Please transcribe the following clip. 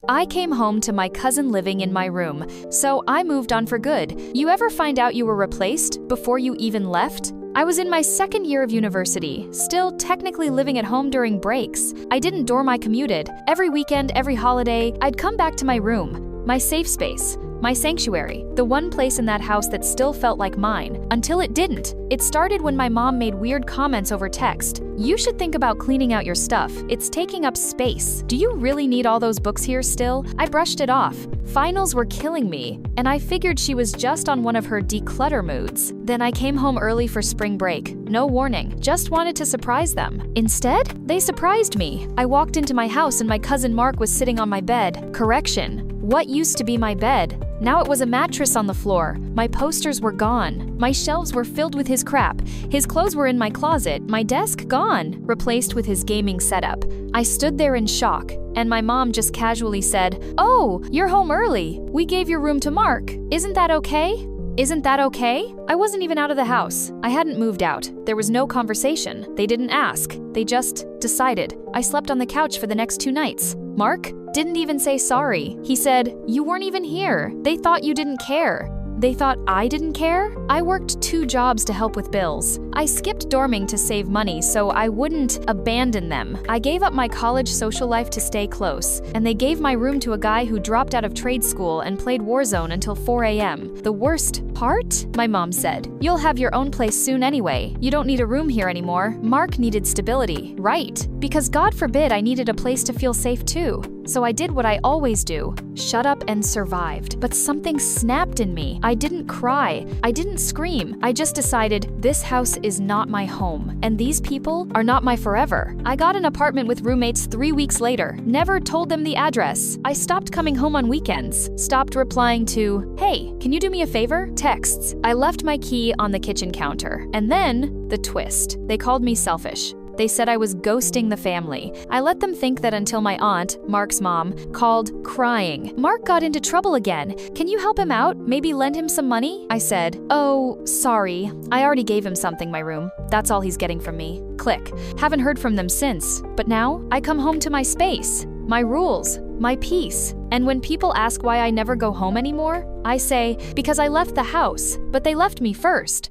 I came home to my cousin living in my room, so I moved on for good. You ever find out you were replaced before you even left? I was in my second year of university, still technically living at home during breaks. I didn't dorm, I commuted. Every weekend, every holiday, I'd come back to my room, my safe space, my sanctuary, the one place in that house that still felt like mine, until it didn't. It started when my mom made weird comments over text. You should think about cleaning out your stuff. It's taking up space. Do you really need all those books here still? I brushed it off. Finals were killing me, and I figured she was just on one of her declutter moods. Then I came home early for spring break. No warning, just wanted to surprise them. Instead, they surprised me. I walked into my house and my cousin Mark was sitting on my bed. Correction. What used to be my bed? Now it was a mattress on the floor. My posters were gone. My shelves were filled with his crap. His clothes were in my closet. My desk gone, replaced with his gaming setup. I stood there in shock, and my mom just casually said, "Oh, you're home early. We gave your room to Mark. Isn't that okay?" Isn't that okay? I wasn't even out of the house. I hadn't moved out. There was no conversation. They didn't ask. They just decided. I slept on the couch for the next 2 nights. Mark didn't even say sorry. He said, "You weren't even here. They thought you didn't care." They thought I didn't care? I worked 2 jobs to help with bills. I skipped dorming to save money so I wouldn't abandon them. I gave up my college social life to stay close, and they gave my room to a guy who dropped out of trade school and played Warzone until 4 a.m. The worst part? My mom said, "You'll have your own place soon anyway. You don't need a room here anymore." Mark needed stability. Right. Because God forbid I needed a place to feel safe too. So I did what I always do. Shut up and survived. But something snapped in me. I didn't cry. I didn't scream. I just decided this house is not my home, and these people are not my forever. I got an apartment with roommates 3 weeks later. Never told them the address. I stopped coming home on weekends. Stopped replying to, "Hey, can you do me a favor?" texts. I left my key on the kitchen counter. And then, the twist. They called me selfish. They said I was ghosting the family. I let them think that until my aunt, Mark's mom, called crying. "Mark got into trouble again. Can you help him out? Maybe lend him some money?" I said, "Oh, sorry. I already gave him something, my room. That's all he's getting from me." Click. Haven't heard from them since. But now, I come home to my space, my rules, my peace. And when people ask why I never go home anymore, I say, because I left the house, but they left me first.